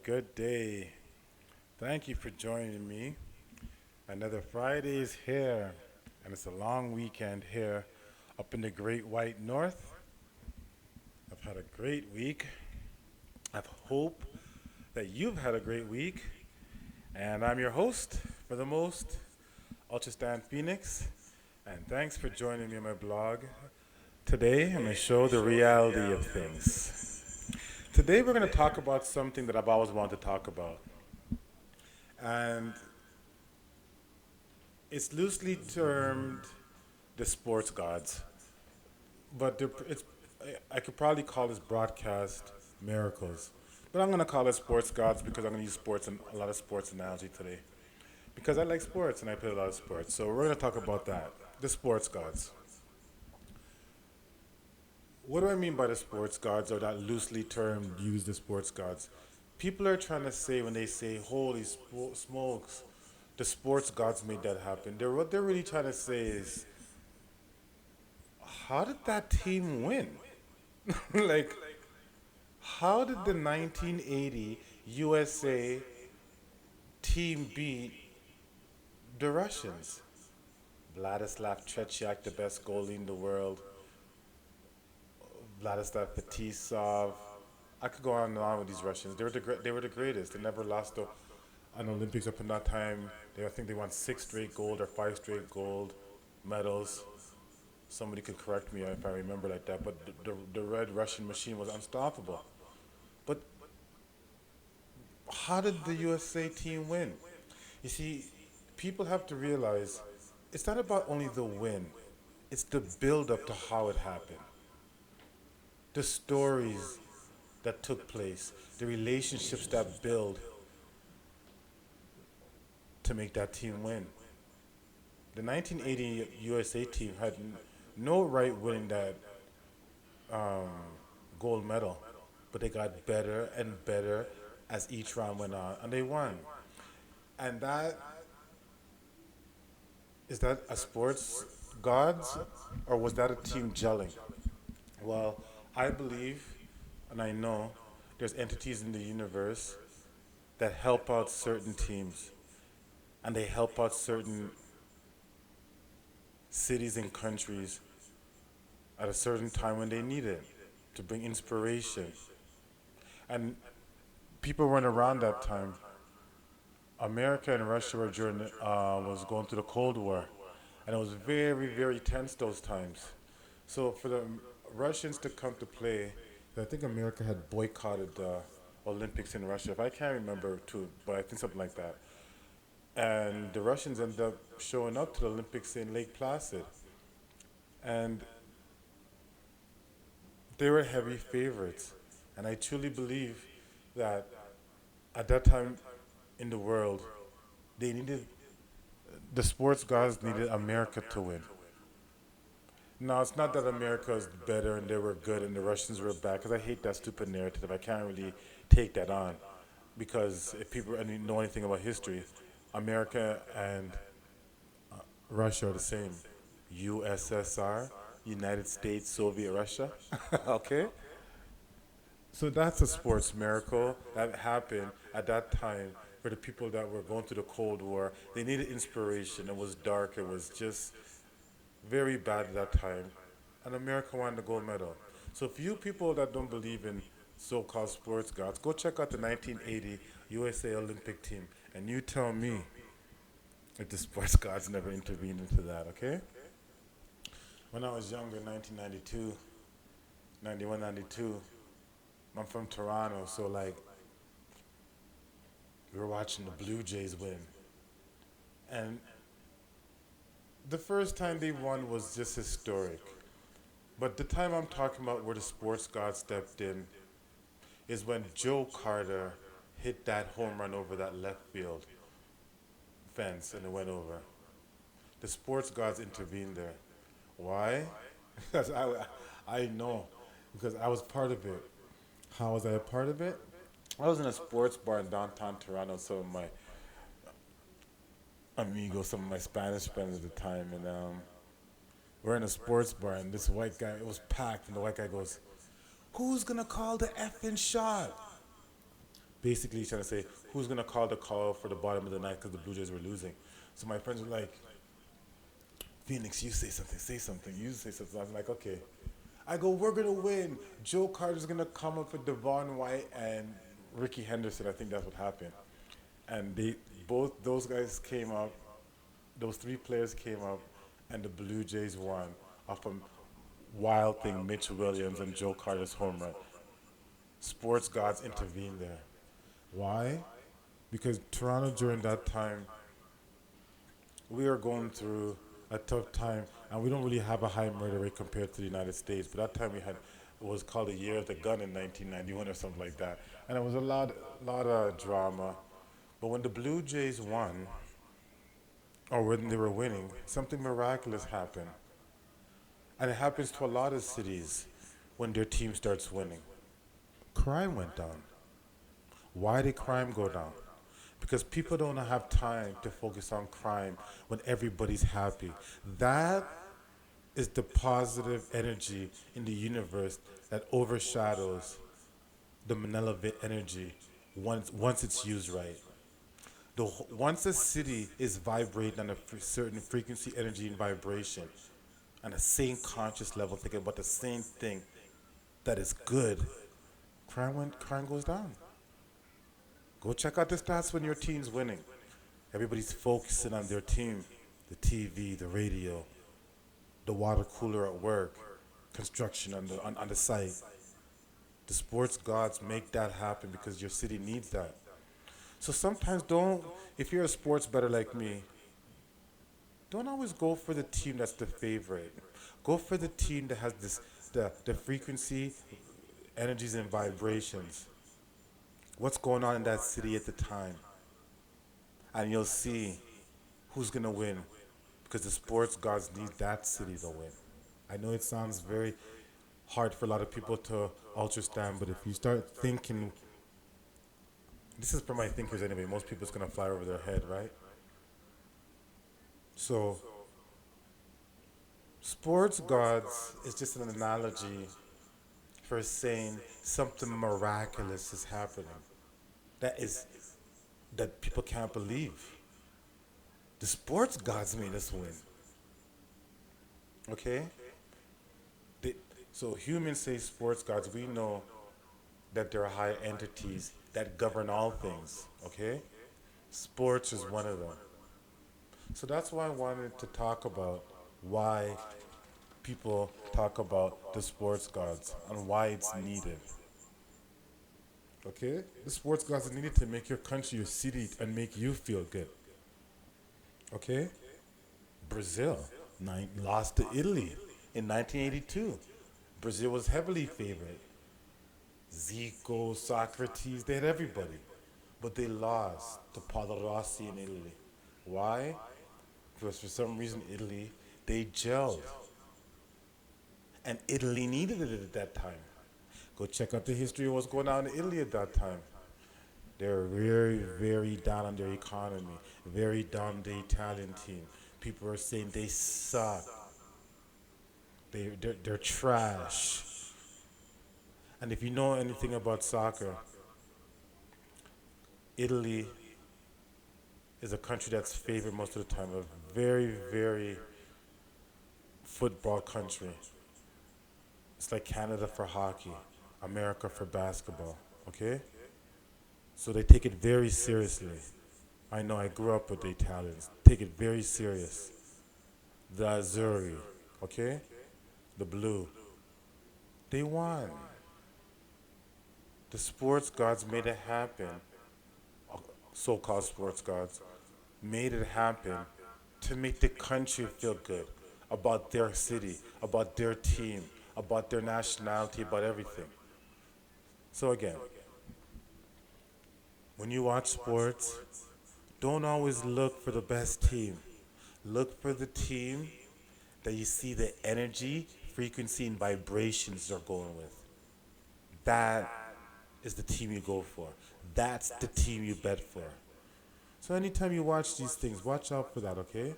good day. Thank you for joining me. Another Friday is here, and it's a long weekend here up in the great white north. I've had a great week. I hope that you've had a great week, and I'm your host for the most, Ultrastand Pheonix, and thanks for joining me on my blog. Today, I'm going to show the reality of things. Today, we're going to talk about something that I've always wanted to talk about, and it's loosely termed the sports gods, but I could probably call this broadcast miracles. But I'm going to call it sports gods because I'm going to use sports and a lot of sports analogy today. Because I like sports and I play a lot of sports. So we're going to talk about that. The sports gods. What do I mean by the sports gods, or that loosely termed use the sports gods? People are trying to say, when they say, holy smokes, the sports gods made that happen. What they're really trying to say is, how did that team win? Like, how did the 1980 USA team beat the Russians? Vladislav Tretiak, the best goalie in the world. Vladislav Fetisov. I could go on and on with these Russians. They were the greatest. They never lost an Olympics up in that time. I think they won 6 straight gold or 5 straight gold medals. Somebody could correct me if I remember like that. But the Red Russian machine was unstoppable. But how did the USA team win? You see, people have to realize it's not about only the win. It's the build up to how it happened. The stories that took place, the relationships that build to make that team win. The 1980 USA team had no right winning that um, gold medal, but they got better and better as each round went on, and they won. And is that a sports gods, or was that a team gelling? Well, I believe, and I know, there's entities in the universe that help out certain teams, and they help out certain cities and countries at a certain time when they need it to bring inspiration. And people weren't around that time. America and Russia were was going through the Cold War, and it was very, very tense those times. So for the Russians to come to play, I think America had boycotted the Olympics in Russia. If I can't remember too, but I think something like that. And the Russians ended up showing up to the Olympics in Lake Placid, and they were heavy favorites. And I truly believe that at that time in the world, they needed the sports gods needed America to win. Now, it's not that America is better and they were good and the Russians were bad, because I hate that stupid narrative. I can't really take that on, because if people know anything about history, America and Russia are the same. USSR, United States, Soviet Russia. Okay? So that's a sports miracle that happened at that time for the people that were going through the Cold War. They needed inspiration. It was dark. It was just very bad at that time. And America won the gold medal. So if you people that don't believe in so-called sports gods, go check out the 1980 USA Olympic team, and you tell me if the sports gods never intervened into that, okay? When I was younger, 1992, 91, 92, I'm from Toronto, so like we were watching the Blue Jays win. And the first time they won was just historic. But the time I'm talking about where the sports god stepped in is when Joe Carter hit that home run over that left field fence and it went over. The sports gods intervened there. Why? Because I know, because I was part of it. How was I a part of it? I was in a sports bar in downtown Toronto with some of my amigos, some of my Spanish friends at the time, and we're in a sports bar, and this white guy, it was packed, and the white guy goes, "Who's gonna call the effing shot?" basically trying to say who's gonna call the call for the bottom of the ninth because the Blue Jays were losing. So my friends were like, Phoenix, you say something, say something, you say something. I was like, okay. I go, we're gonna win. Joe Carter's gonna come up with Devon White and Ricky Henderson. I think that's what happened. And they both those guys came up. Those three players came up, and the Blue Jays won off a wild thing, Mitch Williams and Joe Carter's home run. Sports gods intervened there. Why? Because Toronto during that time, we are going through a tough time, and we don't really have a high murder rate compared to the United States. But that time we had, it was called the year of the gun in 1991 or something like that, and it was a lot of drama. But when the Blue Jays won, or when they were winning, something miraculous happened, and it happens to a lot of cities when their team starts winning. Crime went down. Why did crime go down? Because people don't have time to focus on crime when everybody's happy. That is the positive energy in the universe that overshadows the malevolent energy once it's used right. Once a city is vibrating on a certain frequency, energy, and vibration, on the same conscious level, thinking about the same thing that is good, crime goes down. Go check out the stats when your team's winning. Everybody's focusing on their team, the TV, the radio, the water cooler at work, construction on the site. The sports gods make that happen because your city needs that. So sometimes don't, if you're a sports bettor like me, don't always go for the team that's the favorite. Go for the team that has the frequency, energies, and vibrations. What's going on in that city at the time? And you'll see who's going to win because the sports gods need that city to win. I know it sounds very hard for a lot of people to understand, but if you start thinking, this is for my thinkers anyway, most people it's going to fly over their head, right? So, sports gods is just an analogy for saying something miraculous is happening. That is, that people can't believe. The sports gods made us win. Okay? They, so humans say sports gods. We know that there are higher entities that govern all things. Okay? Sports is one of them. So that's why I wanted to talk about why people talk about the sports gods and why it's needed. Okay? The sports gods are needed to make your country, your city, and make you feel good. Okay? Brazil lost to Italy in 1982. Brazil was heavily favored. Zico, Socrates, they had everybody. But they lost to Rossi in Italy. Why? Because for some reason Italy, they gelled. And Italy needed it at that time. Go check out the history of what's going on in Italy at that time. They're very, very down on their economy, very down the Italian team. People are saying they suck. They're trash. And if you know anything about soccer, Italy is a country that's favored most of the time, a very, very football country. It's like Canada for hockey, America for basketball, okay? So they take it very seriously. I know I grew up with the Italians. Take it very serious. The Azzurri, okay? The blue. They won. The sports gods made it happen. So-called sports gods made it happen to make the country feel good about their city, about their team, about their nationality, about everything. So again, when you watch sports, don't always look for the best team. Look for the team that you see the energy, frequency, and vibrations they're going with. That is the team you go for. That's the team you bet for. So anytime you watch these things, watch out for that, okay?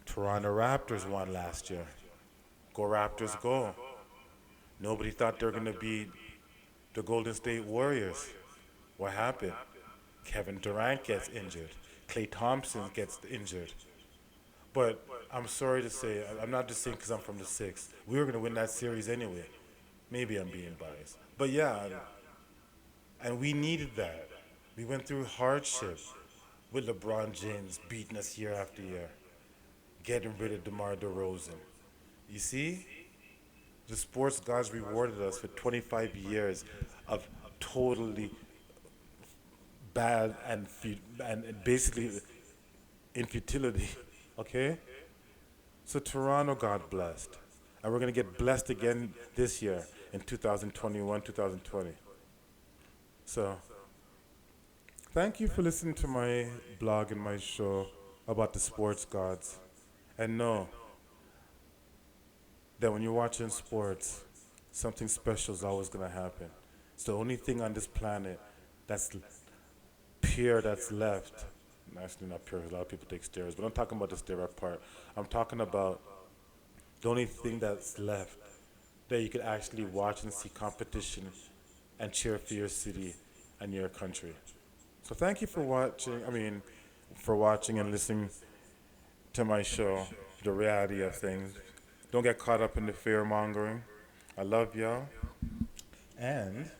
Toronto Raptors won last year. Go Raptors, go. Nobody thought they were going to beat The Golden State Warriors. What happened? Kevin Durant gets injured. Klay Thompson gets injured. But I'm sorry to say, I'm not just saying because I'm from the six. We were going to win that series anyway. Maybe I'm being biased. But yeah, and we needed that. We went through hardship with LeBron James beating us year after year, getting rid of DeMar DeRozan. You see, the sports gods rewarded us for 25 years of totally bad and basically infertility. Okay? So Toronto got blessed. And we're going to get blessed again this year in 2021, 2020. So thank you for listening to my blog and my show about the sports gods. And know that when you're watching sports, something special is always going to happen. It's the only thing on this planet that's pure that's left. Actually, not pure. A lot of people take steroids, but I'm talking about the steroid part. I'm talking about the only thing that's left that you could actually watch and see competition and cheer for your city and your country. So thank you for watching. For watching and listening to my show, The Reality of Things. Don't get caught up in the fear mongering. I love y'all. And